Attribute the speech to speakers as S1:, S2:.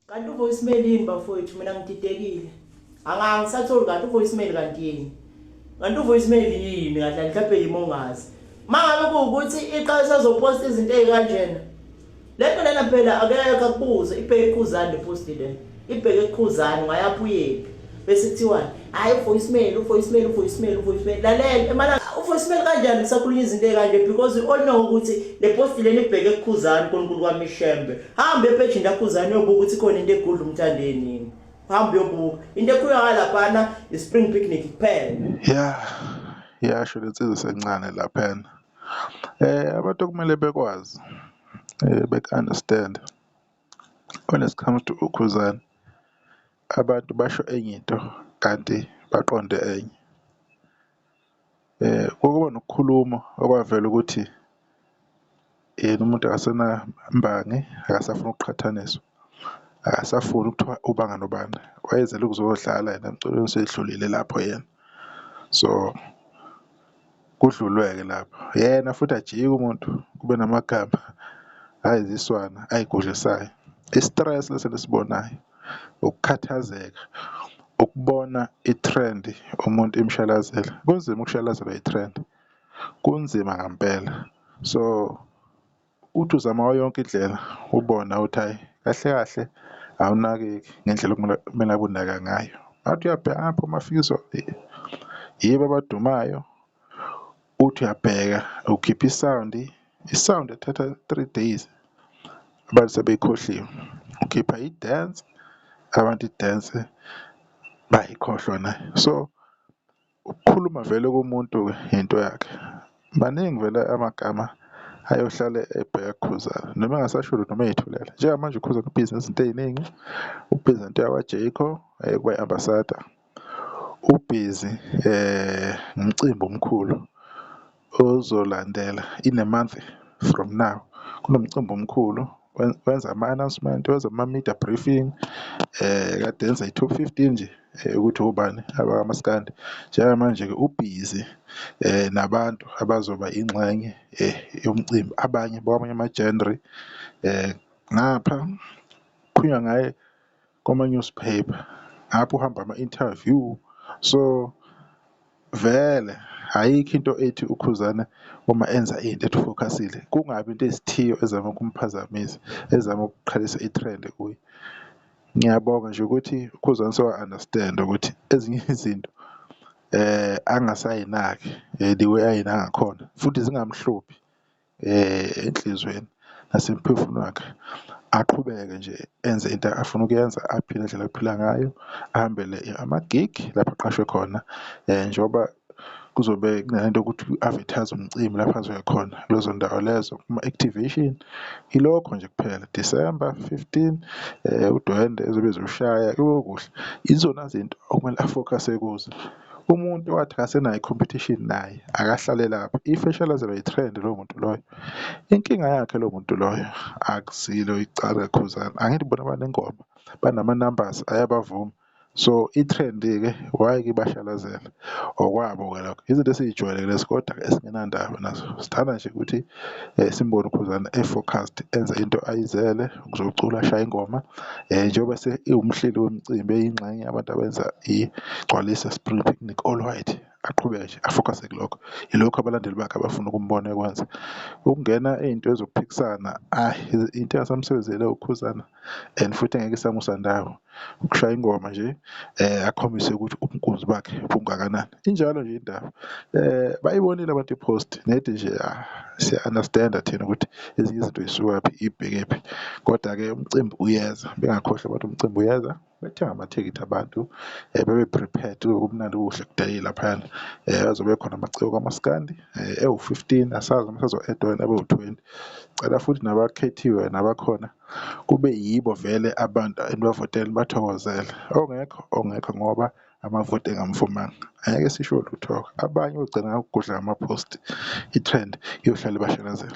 S1: Kanti uvoicemail yini bafowethu mina ngididekile. Angisatholi kanti uvoicemail kanti yini. Kanti uvoicemail yini kahle mhlawumbe yimongazi. Mangabe kuukuthi iqala sazoposta izinto ezikanjena. Lento lena phela akeke akubuze ibheke kuZani post le. Ibheke kuZani ngayaphi uyephi. Bese kuthiwa hayi uvoicemail. Lalela emala uvoicemail kanjani kusakhulunywa izinto ezikanje because all know ukuthi le post leni ibheke kuZani nkulunkulu kwaMishembe. Hambe epage ndakuZani yobuka ukuthi khona into egudla umthandeni. Hambe yobuka. Into ekhulunywa lapha iSpring Picnic kuphela.
S2: Yeah, sho lensizwe sencane laphana. Abantu kumele bekwazi bek-understand when it comes to ukhuzani abantu basho enye into kanti baqonde enye. Kuba nokukhuluma okwavela ukuthi yena umuntu akasena mbangi, akasafuna ukuqhathaniswa, akasafuni ukuthiwa ubanga nobani, wayezele ukuzodlala yena emculweni usedlulile lapho yena, so kudlulweke lapho yena futhi ajike umuntu kube namagama ayiziswana ayigudlisayo. I-stress lesi lesibonayo, ukukhathazeka, ukubona i-trend umuntu imshalazela. Kunzima ukushalazelwa i-trend, kunzima ngampela. So uthi uzama ngayo yonke indlela ubona uthi hayi kahle kahle awunakeki ngendlela okumele abunaka ngayo. Athi uyabheka ngapha amafikizo yibo abadumayo, uthi uyabheka ukhipha isound ethatha 3 days abantu sebeyikhohliwe. Ukhipha i-dance, abantu i-dance bayikhohlwa nayo. So ukukhuluma vele komuntu into yakhe. Maningi vele amagama ayohlala ebheka kukhuzana noma engasasho lutho noma eyithulela. Njengamanje ukhuzana ubhizi nezinto ey'ningi, ubhizi nento yakwa-Jayco kuba i-ambassador, ubhizi ngumcimbi omkhulu ozolandela in a month from now. Kunomcimbi omkhulu wenza ama-announcement, wenza ama-media briefing, kade enza i-top 15 nje ukuthi ubani abakamaskandi. Njengamanje-ke ubhizi nabantu abazoba ingxenye yomcimbi, abanye bakwamanye ama-genre ngapha kukhulunywa ngaye kuma-newspaper, ngapha uhamba ama-interview. So vele ayikho into ethi ukhuzana uma enza into ethi ufocusile kungabi into ezithiyo ezama ukumphazamisa, ezama ukuqhalisa i-trend kuye. Ngiyabonga nje ukuthi ukhuzana sewa-understand ukuthi ezinye izinto angasayinaki the way ayinaka ngakhona futhi zingamhluphi enhlizweni nasemphefumulweni wakhe. Aqhubeke nje enze into afuna ukuyenza, aphile indlela aphila ngayo, ahambele ama-gig lapho aqashwe khona njengoba kuzobe kunalento ukuthi u-advertise umcimbi lapho azoya khona kulezo ndawo lezo, kuma-activation ilokho nje kuphela. December 15 udwendwe ezobe ezoshaya kuhle. Izona zinto okumele afocuse kuzo. Umuntu wathi akasenayo i-competition naye akahlale lapho. If eshalazelwa i-trend lowo muntu loyo, inkinga yakhe lowo muntu loyo akusilo icala kukhuzana. Angithi bona banengoma banama-numbers ayabavuma. So i-trend-ke why-ke bashalazela okwabo-ke lokho izinto esiy'jwayele kodwa esingenandaba nazo. Sithanda nje ukuthi simbone ukhuzana e-focused enza into ayizele ukuzocula ashaya ingoma njengoba iwumhleli wemicimbi eyingxenye abantu abenza igcwalisa Spring Picnic all white. Aqhubeke nje afocuse kulokho, ilokho abalandeli bakhe abafuna ukumbona ekwenza. Ukungena ey'nto ezokuphikisana into engasamsebenzele ukhuzana and futhi engeke isamusa ndawo. Ukushaya ingoma nje akhombise ukuthi ubunkunzi bakhe bungakanani. Injalo nje indaba. Bayibonile abantu i-post nethi nje siya-understand-a thina ukuthi ezinye izinto zisukaphi ibhekephi, kodwa-ke umcimbi uyeza. Bengakhohlwa abantu umcimbi uyeza, bethenga amathikithi abantu bebe prepared ubumnandi kuhle kudayi laphayana. Azobe khona amaciko kamaskandi ewu-15, asazi noma asazo-add-wa abewu-20. Cela futhi nabakhethiwe nabakhona kube yibo vele abantu enibavotele bathokozele. Ongekho ngoba amavoti engamvumanga, angeke sisho lutho. Abanye ogcina ngokugudla ama-post, i-trend iyohlala ibashalazela.